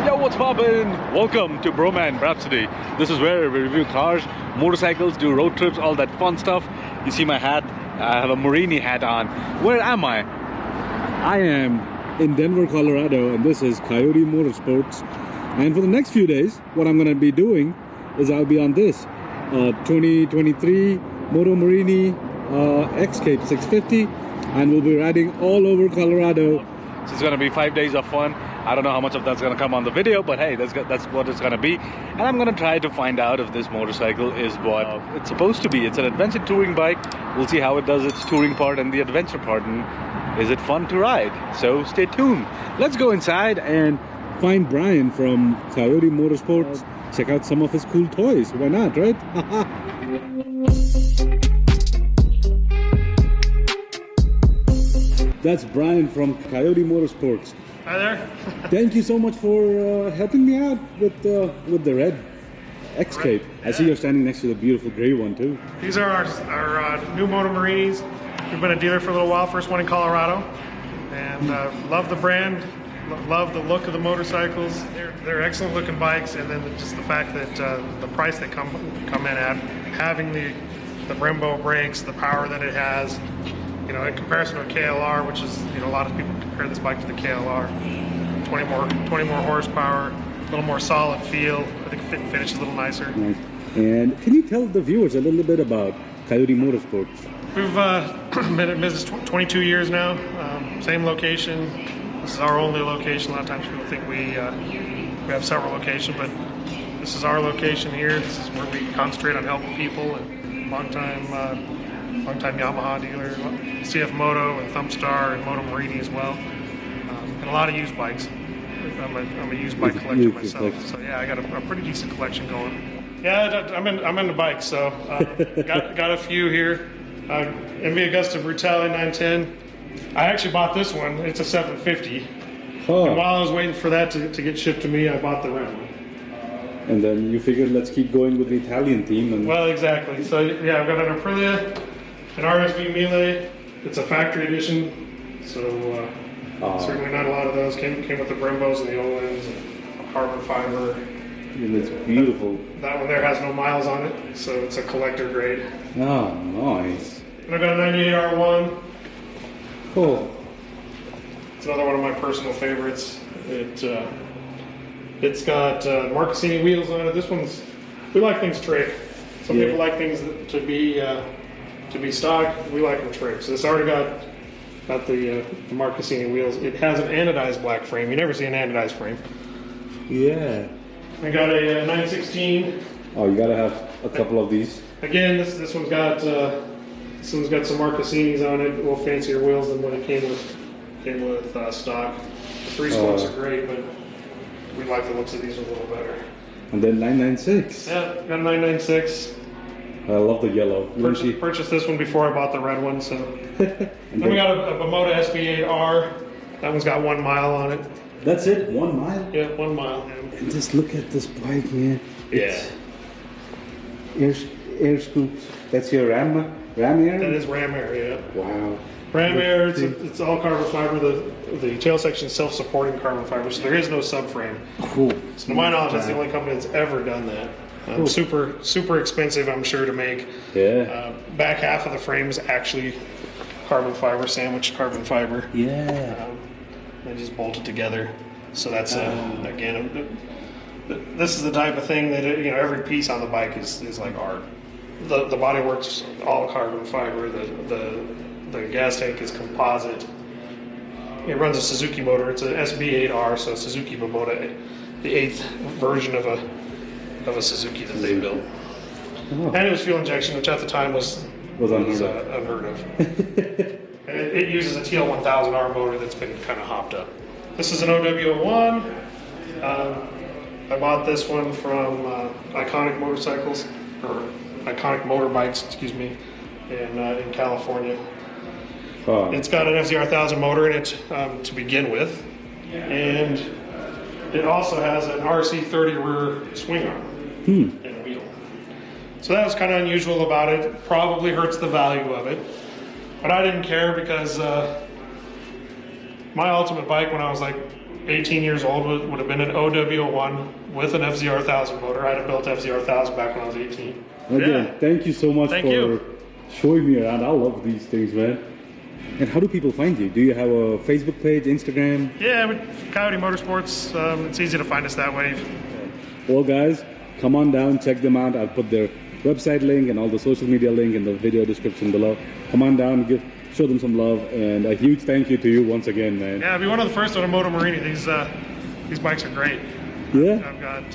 Yo, what's poppin'? Welcome to Bhroman Braapsody. This is where we review cars, motorcycles, do road trips, all that fun stuff. You see my hat? I have a Morini hat on. Where am I? I am in Denver, Colorado, and this is Coyote Motorsports. And for the next few days, what I'm going to be doing is I'll be on this 2023 Moto Morini X Cape 650, and we'll be riding all over Colorado. So it's going to be 5 days of fun. I don't know how much of that's going to come on the video, but hey, that's what it's going to be. And I'm going to try to find out if this motorcycle is what it's supposed to be. It's an adventure touring bike. We'll see how it does its touring part and the adventure part, and is it fun to ride? So stay tuned. Let's go inside and find Brian from Coyote Motorsports. Check out some of his cool toys. Why not, right? That's Brian from Coyote Motorsports. Hi there. Thank you so much for helping me out with the red X Cape. I see you're standing next to the beautiful gray one too. These are our new Moto Morinis. We've been a dealer for a little while, first one in Colorado, and love the brand, love the look of the motorcycles. They're excellent looking bikes, and then just the fact that the price they come in at, having the Brembo brakes, the power that it has. You know, in comparison to a KLR, which is, you know, a lot of people compare this bike to the KLR. 20 more horsepower, a little more solid feel. I think fit and finish is a little nicer. Nice. And can you tell the viewers a little bit about Coyote Motorsports? We've been in business 22 years now. Same location. This is our only location. A lot of times people think we have several locations, but this is our location here. This is where we concentrate on helping people. And long-time Yamaha dealer, CF Moto and Thumbstar and Moto Morini as well, and a lot of used bikes. I'm a used bike collector myself, so yeah, I got a pretty decent collection going. Yeah, I'm into bikes, so got a few here. MV Augusta Brutale 910. I actually bought this one. It's a 750. Oh. And while I was waiting for that to get shipped to me, I bought the red one. And then you figured, let's keep going with the Italian theme. And well, exactly. So yeah, I've got an Aprilia, an RSV Miele. It's a factory edition, so certainly not a lot of those. Came with the Brembos and the Olins and carbon fiber. And it's beautiful. That one there has no miles on it, so it's a collector grade. Oh, nice. And I've got a 98 R1. Cool. It's another one of my personal favorites. It's got Marcassini wheels on it. This one's, we like things trick. Some people like things to be stock. We like them trick. So it's already got the Marcassini wheels. It has an anodized black frame. You never see an anodized frame. Yeah. I got a 916. Oh, you gotta have a couple of these. Again, this one's got some Marcassinis on it. A little fancier wheels than what it came with stock. The 3-spokes are great, but we like the looks of these a little better. And then 996. Yeah, got a 996. I love the yellow. Purchased this one before I bought the red one. So then we got a Moto SB8R. That one's got 1 mile on it. That's it? 1 mile? Yeah, 1 mile. Yeah. And just look at this bike, man. Yeah. Air scoops. That's your Ram Air? That is Ram Air, yeah. Wow. Ram Air, it's all carbon fiber. The tail section is self-supporting carbon fiber, so there is no subframe. Cool. So to my knowledge, that's the only company that's ever done that. Cool. Super expensive, I'm sure, to make. Yeah. Back half of the frame is actually carbon fiber, sandwiched carbon fiber. Yeah. They just bolted together. So that's again, this is the type of thing that every piece on the bike is like art. The bodywork's all carbon fiber. The gas tank is composite. It runs a Suzuki motor. It's an SB8R, so Suzuki Bobota, the 8th version of a Suzuki that they built. Oh. And it was fuel injection, which at the time was unheard of. And it uses a TL1000R motor that's been kind of hopped up. This is an OW01. I bought this one from Iconic Motorcycles, or Iconic Motorbikes, excuse me, in California. Oh. It's got an FZR 1000 motor in it to begin with, and it also has an RC30 rear swing arm and a wheel. So that was kind of unusual about it. Probably hurts the value of it, but I didn't care because my ultimate bike when I was like 18 years old, would have been an OW01 with an FZR 1000 motor. I'd have built FZR 1000 back when I was 18. Again, thank you so much Thank for you. showing me around. I love these things, man. And how do people find you? Do you have a Facebook page, Instagram? Yeah, Coyote Motorsports. It's easy to find us that way. Well, guys, come on down, check them out. I'll put their website link and all the social media link in the video description below. Come on down, show them some love, and a huge thank you to you once again, man. Yeah, be one of the first on a Moto Morini. These bikes are great. Yeah? I've got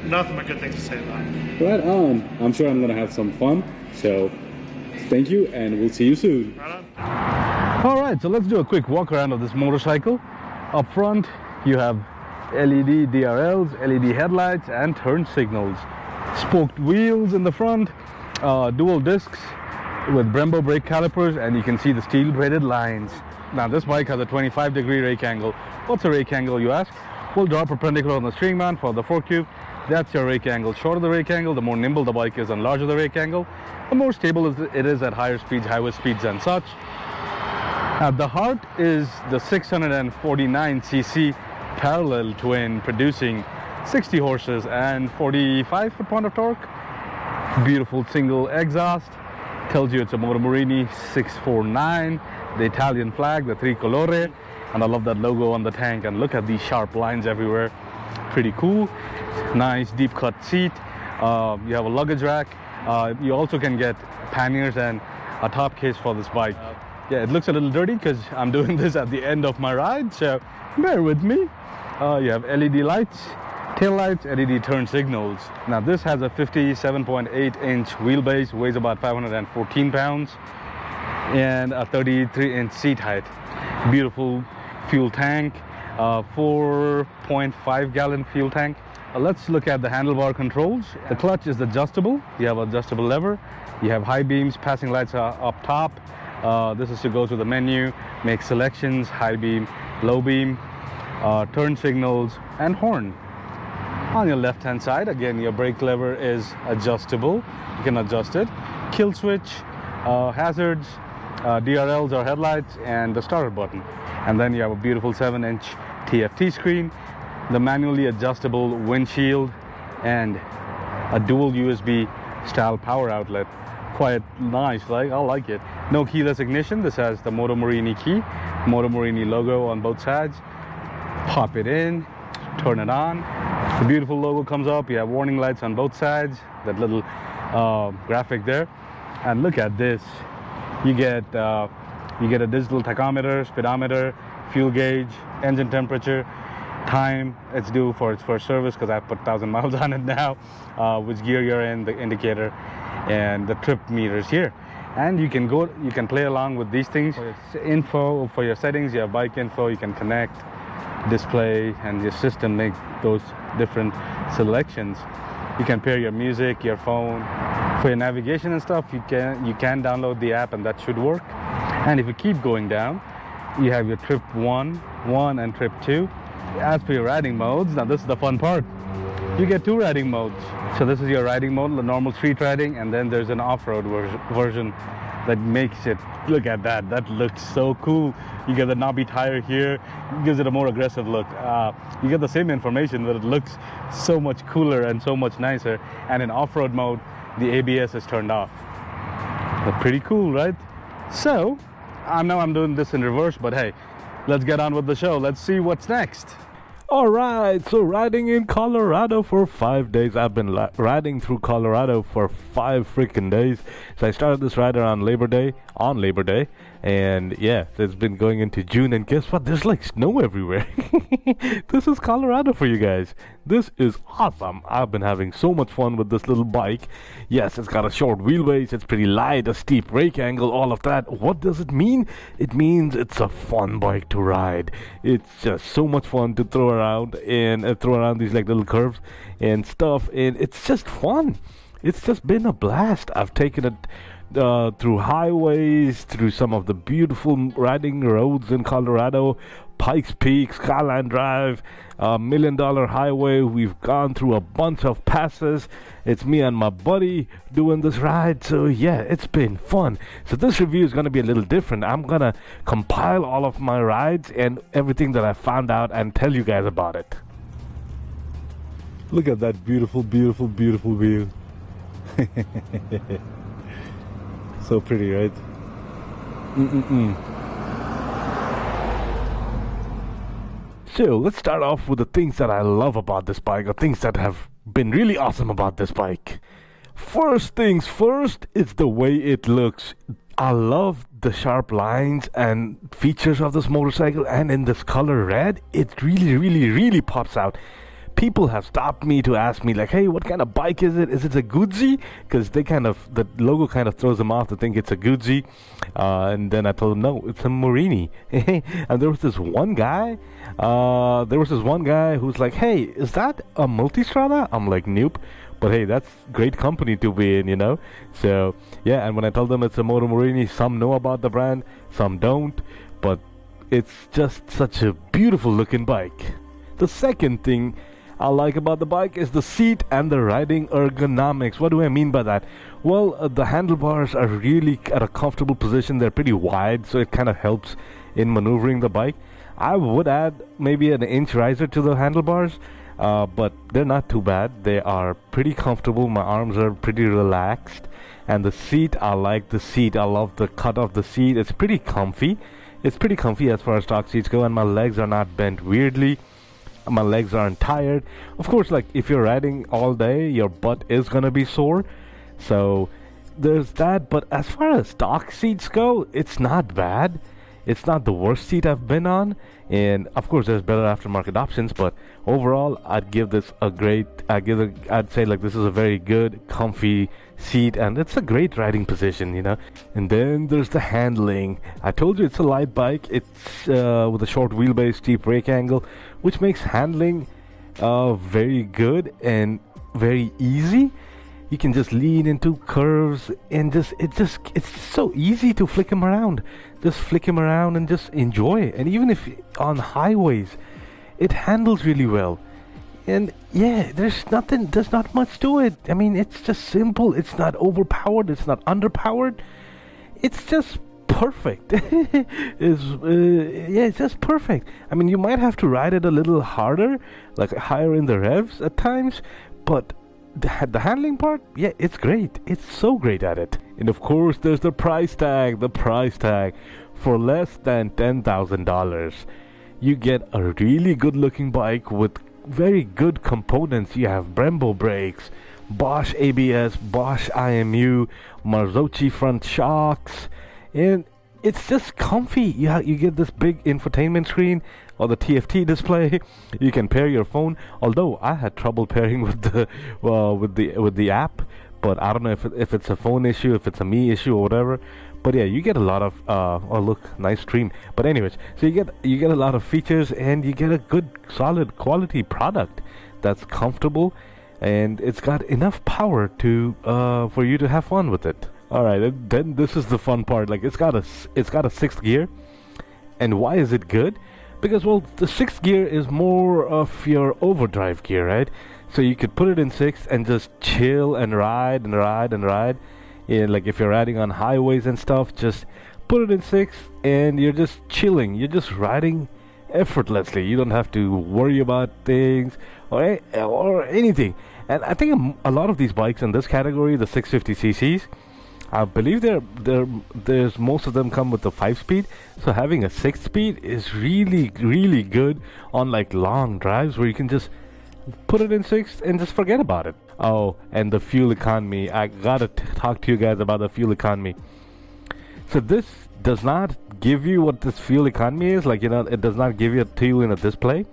nothing but good things to say about them. Right on. I'm sure I'm going to have some fun. So, thank you, and we'll see you soon. Right on. All right, so let's do a quick walk around of this motorcycle. Up front, you have LED DRLs, LED headlights, and turn signals. Spoked wheels in the front, dual discs with Brembo brake calipers, and you can see the steel braided lines. Now this bike has a 25-degree rake angle. What's a rake angle, you ask? We'll draw perpendicular on the steering mount for the fork tube. That's your rake angle. Shorter the rake angle, the more nimble the bike is, and larger the rake angle, the more stable it is at higher speeds, highway speeds, and such. At the heart is the 649cc parallel twin producing 60 horses and 45 foot-pound of torque. Beautiful single exhaust. Tells you it's a Moto Morini 649. The Italian flag, the tricolore. And I love that logo on the tank. And look at these sharp lines everywhere. Pretty cool. Nice deep cut seat. You have a luggage rack. You also can get panniers and a top case for this bike. Yeah, it looks a little dirty because I'm doing this at the end of my ride, so bear with me. You have LED lights, tail lights, LED turn signals. Now this has a 57.8-inch wheelbase, weighs about 514 pounds, and a 33-inch seat height. Beautiful fuel tank, 4.5 gallon fuel tank. Let's look at the handlebar controls. The clutch is adjustable. You have adjustable lever. You have high beams, passing lights are up top. This is to go to the menu, make selections, high beam, low beam, turn signals, and horn. On your left hand side, again, your brake lever is adjustable. You can adjust it. Kill switch, hazards, DRLs or headlights, and the starter button. And then you have a beautiful 7-inch TFT screen, the manually adjustable windshield, and a dual USB style power outlet. Quite nice, I like it. No keyless ignition. This has the Moto Morini key, Moto Morini logo on both sides. Pop it in, turn it on. The beautiful logo comes up. You have warning lights on both sides, that little graphic there. And look at this. You get a digital tachometer, speedometer, fuel gauge, engine temperature, time it's due for its first service, because I put 1,000 miles on it now, which gear you're in, the indicator, and the trip meters here. And you can play along with these things. For your info, for your settings, you have bike info. You can connect, display, and your system make those different selections. You can pair your music, your phone. For your navigation and stuff, you can download the app, and that should work. And if you keep going down, you have your trip 1 and trip 2. As for your riding modes, now this is the fun part. You get 2 riding modes. So this is your riding mode, the normal street riding, and then there's an off-road version that makes it, look at that, that looks so cool. You get the knobby tire here, gives it a more aggressive look. You get the same information, but it looks so much cooler and so much nicer. And in off-road mode, the ABS is turned off. But pretty cool, right? So, I know I'm doing this in reverse, but hey, let's get on with the show. Let's see what's next. Alright, so riding in Colorado for 5 days. I've been riding through Colorado for 5 freaking days. So I started this ride on Labor Day, and yeah, it's been going into June, and guess what? There's like snow everywhere. This is Colorado for you guys. This is awesome. I've been having so much fun with this little bike. Yes, it's got a short wheelbase, it's pretty light, a steep rake angle, all of that. What does it mean? It means it's a fun bike to ride. It's just so much fun to throw around these like little curves and stuff, and it's just fun. It's just been a blast. I've taken it through highways, through some of the beautiful riding roads in Colorado, Pikes Peak, Skyline Drive, $1 Million Highway. We've gone through a bunch of passes. It's me and my buddy doing this ride. So yeah, it's been fun. So this review is going to be a little different. I'm going to compile all of my rides and everything that I found out and tell you guys about it. Look at that beautiful, beautiful, beautiful view. So pretty, right? So let's start off with the things that I love about this bike, or things that have been really awesome about this bike. First things first, it's the way it looks. I love the sharp lines and features of this motorcycle, and in this color red, it really, really, really pops out. People have stopped me to ask me like, hey, what kind of bike is it? Is it a Guzzi? Because the logo kind of throws them off to think it's a Guzzi. And then I told them, no, it's a Morini. And there was this one guy who's like, hey, is that a Multistrada? I'm like, nope. But hey, that's great company to be in, you know? So, yeah, and when I told them it's a Moto Morini, some know about the brand, some don't. But it's just such a beautiful looking bike. The second thing I like about the bike is the seat and the riding ergonomics. What do I mean by that? Well, the handlebars are really at a comfortable position. They're pretty wide, so it kind of helps in maneuvering the bike. I would add maybe an inch riser to the handlebars, but they're not too bad. They are pretty comfortable. My arms are pretty relaxed. And the seat, I like the seat. I love the cut of the seat. It's pretty comfy. It's pretty comfy as far as stock seats go, and my legs are not bent weirdly. My legs aren't tired. Of course, like if you're riding all day, your butt is gonna be sore. So there's that. But as far as stock seats go, it's not bad. It's not the worst seat I've been on. And of course, there's better aftermarket options. But overall, I'd give this a great. I'd say like this is a very good, comfy seat, and it's a great riding position, you know. And then there's the handling. I told you it's a light bike. It's with a short wheelbase, steep brake angle, which makes handling very good and very easy. You can just lean into curves and it's so easy to flick him around. Just flick him around and just enjoy it. And even if on highways, it handles really well. And yeah, there's not much to it. I mean, it's just simple. It's not overpowered. It's not underpowered. It's just perfect. It's just perfect. I mean, you might have to ride it a little harder, like higher in the revs at times, but the handling part, yeah, it's great. It's so great at it. And of course, there's the price tag. The price tag. For less than $10,000, you get a really good looking bike with very good components. You have Brembo brakes, Bosch ABS, Bosch IMU, Marzocchi front shocks, and it's just comfy. You get this big infotainment screen or the TFT display. You can pair your phone. Although I had trouble pairing with the app, but I don't know if it's a phone issue, if it's a me issue or whatever. But yeah, you get a lot of oh look, nice stream. But anyways, so you get a lot of features and you get a good solid quality product that's comfortable and it's got enough power to for you to have fun with it. All right, and then this is the fun part. Like it's got a sixth gear. And why is it good? Because well, the sixth gear is more of your overdrive gear, right? So you could put it in sixth and just chill and ride and ride and ride. Yeah, like if you're riding on highways and stuff, just put it in sixth and you're just chilling. You're just riding effortlessly. You don't have to worry about things or anything. And I think a lot of these bikes in this category, the 650cc's, I believe there's most of them come with the 5-speed. So having a 6-speed is really, really good on like long drives where you can just put it in sixth and just forget about it. Oh, and the fuel economy. I gotta talk to you guys about the fuel economy. So this does not give you what this fuel economy is. Like, you know, it does not give it to you in a display.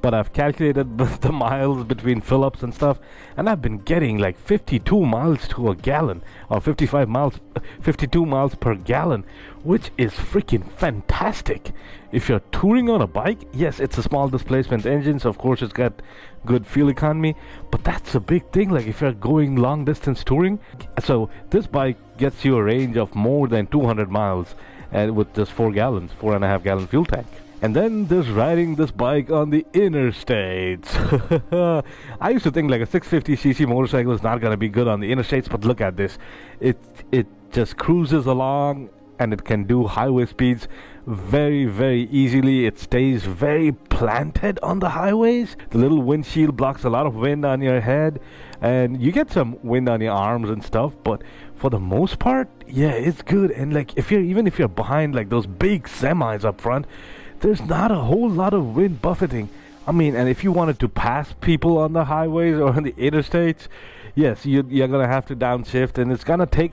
But I've calculated the miles between fill-ups and stuff, and I've been getting like 52 miles to a gallon, or 52 miles per gallon, which is freaking fantastic. If you're touring on a bike, yes, it's a small displacement engine, so of course it's got good fuel economy, but that's a big thing. Like if you're going long distance touring, so this bike gets you a range of more than 200 miles, and with just 4.5 gallon fuel tank. And then there's riding this bike on the interstates. I used to think like a 650cc motorcycle is not going to be good on the interstates, but look at this. It just cruises along and it can do highway speeds very, very easily. It stays very planted on the highways. The little windshield blocks a lot of wind on your head, and you get some wind on your arms and stuff, but for the most part, yeah, it's good. And like if you're behind like those big semis up front, there's not a whole lot of wind buffeting. I mean, and if you wanted to pass people on the highways or on the interstates, yes, you're gonna have to downshift, and it's gonna take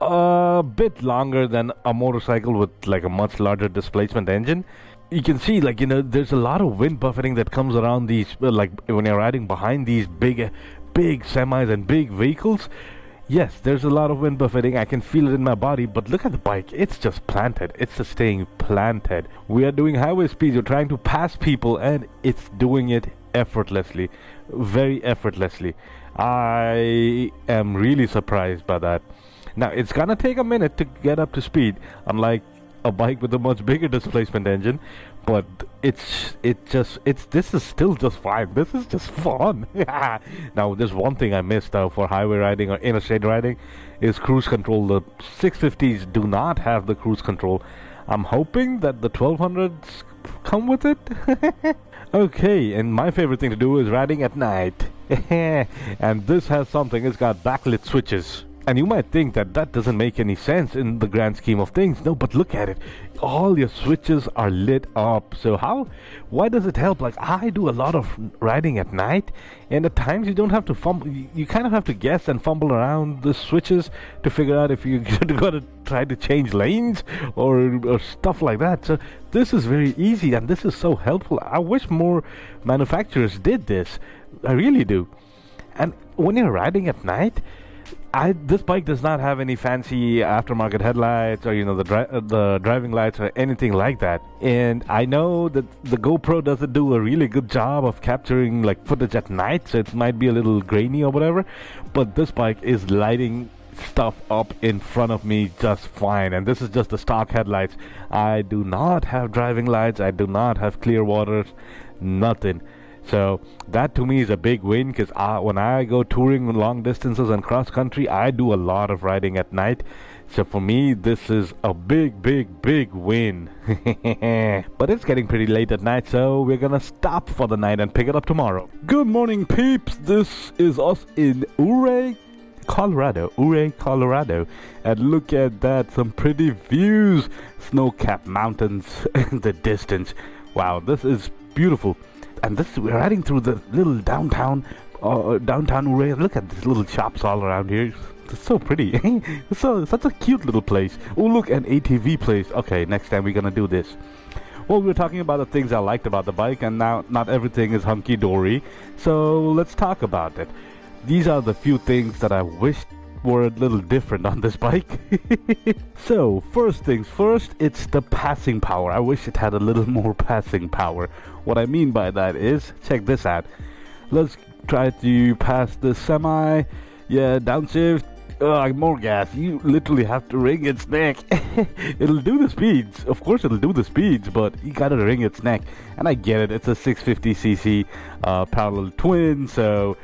a bit longer than a motorcycle with like a much larger displacement engine. You can see, like, there's a lot of wind buffeting that comes around these, like when you're riding behind these big semis and big vehicles. Yes, there's a lot of wind buffeting. I can feel it in my body, but look at the bike. It's just planted. It's just staying planted. We are doing highway speeds. We're trying to pass people, and it's doing it effortlessly. Very effortlessly. I am really surprised by that. Now, it's gonna take a minute to get up to speed, unlike a bike with a much bigger displacement engine, but this is still just fine. This is just fun. Now, there's one thing I missed for highway riding or interstate riding is cruise control. The 650s do not have the cruise control. I'm hoping that the 1200s come with it. Okay, and my favorite thing to do is riding at night. And this has something. It's got backlit switches. And you might think that doesn't make any sense in the grand scheme of things. No, but look at it. All your switches are lit up. So why does it help? Like, I do a lot of riding at night, and at times you don't have to fumble. You kind of have to guess and fumble around the switches to figure out if you're going to try to change lanes or stuff like that. So this is very easy, and this is so helpful. I wish more manufacturers did this. I really do. And when you're riding at night, this bike does not have any fancy aftermarket headlights or the driving lights or anything like that. And I know that the GoPro doesn't do a really good job of capturing like footage at night, so it might be a little grainy or whatever. But this bike is lighting stuff up in front of me just fine, and this is just the stock headlights. I do not have driving lights. I do not have clear waters. Nothing. So that to me is a big win, because when I go touring long distances and cross country, I do a lot of riding at night. So for me, this is a big win. But it's getting pretty late at night, so we're gonna stop for the night and pick it up tomorrow. Good morning, peeps. This is us in Ouray, Colorado. And look at that, some pretty views. Snow-capped mountains in the distance. Wow, this is beautiful. And we're riding through the little downtown Ouray. Look at these little shops all around here. It's so pretty. It's such a cute little place. Oh, look, an ATV place. Okay, next time we're gonna do this. Well, we're talking about the things I liked about the bike, and now not everything is hunky-dory. So let's talk about it. These are the few things that I wished were a little different on this bike. So, first things first, it's the passing power. I wish it had a little more passing power. What I mean by that is, check this out. Let's try to pass the semi. Yeah, downshift. More gas. You literally have to wring its neck. It'll do the speeds. Of course it'll do the speeds, but you gotta wring its neck. And I get it. It's a 650cc parallel twin, so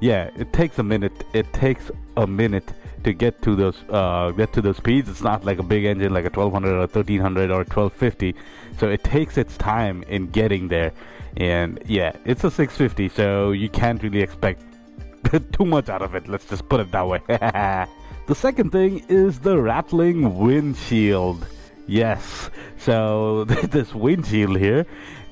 yeah, it takes a minute. It takes a minute to get to those speeds. It's not like a big engine like a 1200 or 1300 or 1250. So it takes its time in getting there. And yeah, it's a 650, so you can't really expect too much out of it. Let's just put it that way. The second thing is the rattling windshield. Yes. So this windshield here,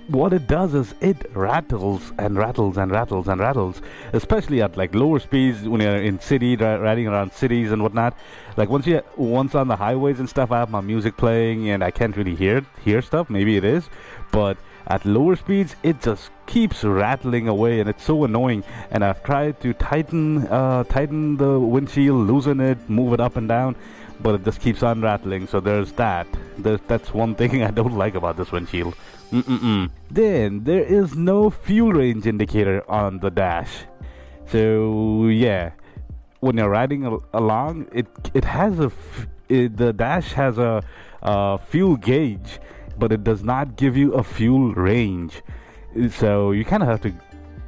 what it does is it rattles and rattles and rattles and rattles, especially at like lower speeds when you're in city riding around cities and whatnot. Like once on the highways and stuff, I have my music playing and I can't really hear stuff. Maybe it is, but at lower speeds it just keeps rattling away, and it's so annoying. And I've tried to tighten the windshield, loosen it, move it up and down, but it just keeps on rattling. So there's that. That's one thing I don't like about this windshield. Then there is no fuel range indicator on the dash. So yeah, when you're riding along, the dash has a fuel gauge, but it does not give you a fuel range. So you kind of have to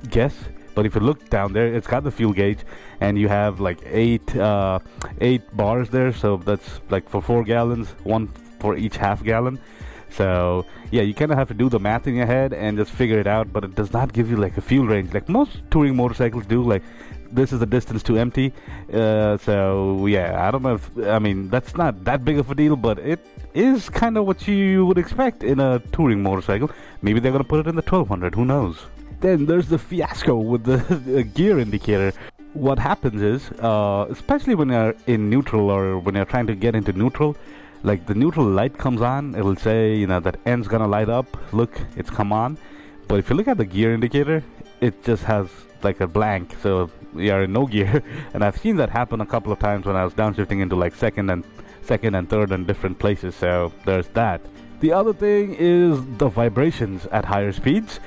guess. But if you look down there, it's got the fuel gauge, and you have like eight bars there. So that's like for 4 gallons, one for each half gallon. So yeah, you kind of have to do the math in your head and just figure it out. But it does not give you like a fuel range like most touring motorcycles do. Like this is the distance to empty. So yeah, I don't know if, I mean, that's not that big of a deal, but it is kind of what you would expect in a touring motorcycle. Maybe they're gonna put it in the 1200. Who knows? Then there's the fiasco with the gear indicator. What happens is, especially when you're in neutral or when you're trying to get into neutral, like the neutral light comes on, it'll say, you know, that end's gonna light up. Look, it's come on. But if you look at the gear indicator, it just has like a blank. So you're in no gear. And I've seen that happen a couple of times when I was downshifting into like second and third in different places. So there's that. The other thing is the vibrations at higher speeds.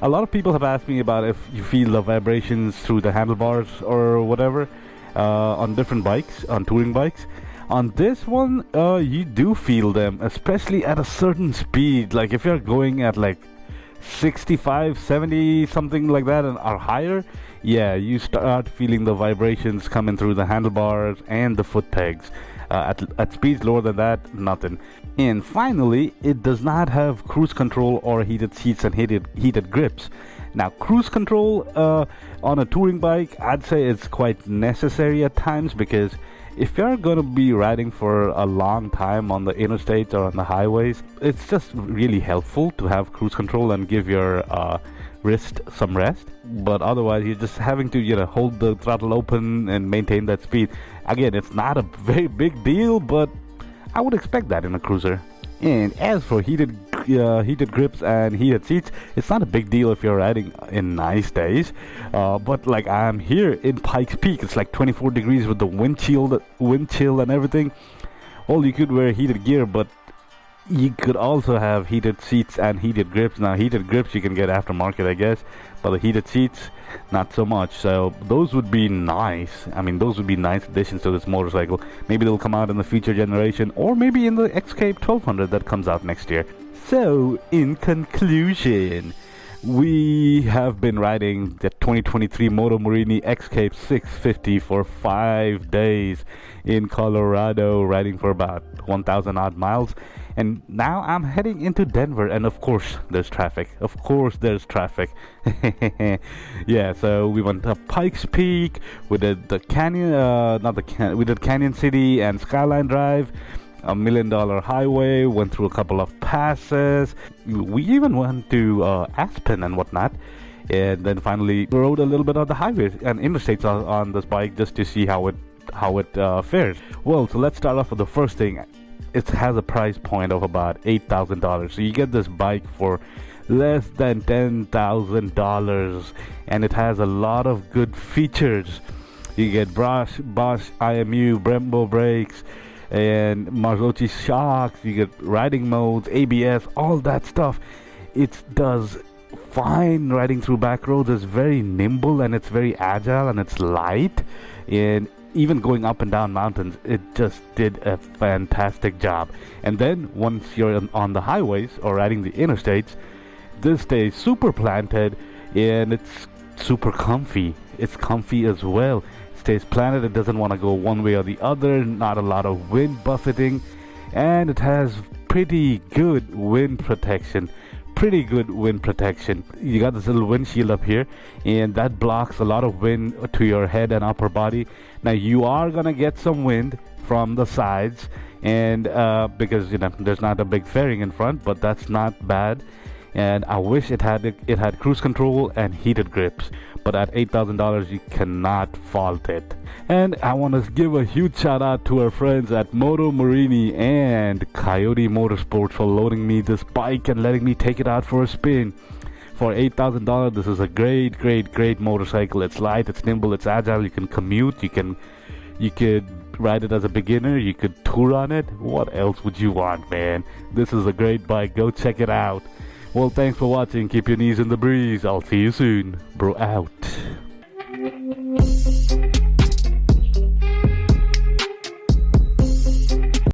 A lot of people have asked me about if you feel the vibrations through the handlebars or whatever on different bikes, on touring bikes. On this one, you do feel them, especially at a certain speed. Like if you're going at like 65, 70, something like that, and or higher, yeah, you start feeling the vibrations coming through the handlebars and the foot pegs. At speeds lower than that, nothing. And finally, it does not have cruise control or heated seats and heated grips. Now, cruise control on a touring bike, I'd say it's quite necessary at times, because if you're going to be riding for a long time on the interstates or on the highways, it's just really helpful to have cruise control and give your wrist some rest. But otherwise, you're just having to, you know, hold the throttle open and maintain that speed. Again, it's not a very big deal, but I would expect that in a cruiser. And as for heated grips and heated seats, it's not a big deal if you're riding in nice days. But like I'm here in Pikes Peak, it's like 24 degrees with the wind chill and everything. Well, you could wear heated gear, but you could also have heated seats and heated grips. Now, heated grips you can get aftermarket, I guess, but the heated seats, not so much. So those would be nice. I mean, those would be nice additions to this motorcycle. Maybe they'll come out in the future generation, or maybe in the X Cape 1200 that comes out next year. So, in conclusion, we have been riding the 2023 Moto Morini X Cape 650 for 5 days in Colorado, riding for about 1,000 odd miles. And now I'm heading into Denver, and of course there's traffic. Yeah, so we went to Pikes Peak. We did the Canyon, we did Canyon City and Skyline Drive, a $1 million highway. Went through a couple of passes. We even went to Aspen and whatnot. And then finally rode a little bit on the highways and interstates on this bike just to see how it fares. Well, so let's start off with the first thing. It has a price point of about $8,000. So you get this bike for less than $10,000, and it has a lot of good features. You get Bosch IMU, Brembo brakes, and Marzocchi shocks. You get riding modes, ABS, all that stuff. It does fine riding through back roads. It's very nimble, and it's very agile, and it's light, and even going up and down mountains, it just did a fantastic job. And then once you're on the highways or riding the interstates, this stays super planted, and it's super comfy. It's comfy as well. It stays planted. It doesn't want to go one way or the other. Not a lot of wind buffeting, and it has pretty good wind protection. You got this little windshield up here, and that blocks a lot of wind to your head and upper body. Now you are gonna get some wind from the sides, and because, you know, there's not a big fairing in front, but that's not bad. And I wish it had cruise control and heated grips, but at $8,000 you cannot fault it. And I want to give a huge shout out to our friends at Moto Morini and Coyote Motorsports for loaning me this bike and letting me take it out for a spin. For $8,000, this is a great motorcycle. It's light, it's nimble, it's agile. You can commute, you could ride it as a beginner, you could tour on it. What else would you want, man? This is a great bike. Go check it out. Well, thanks for watching. Keep your knees in the breeze. I'll see you soon. Bro out.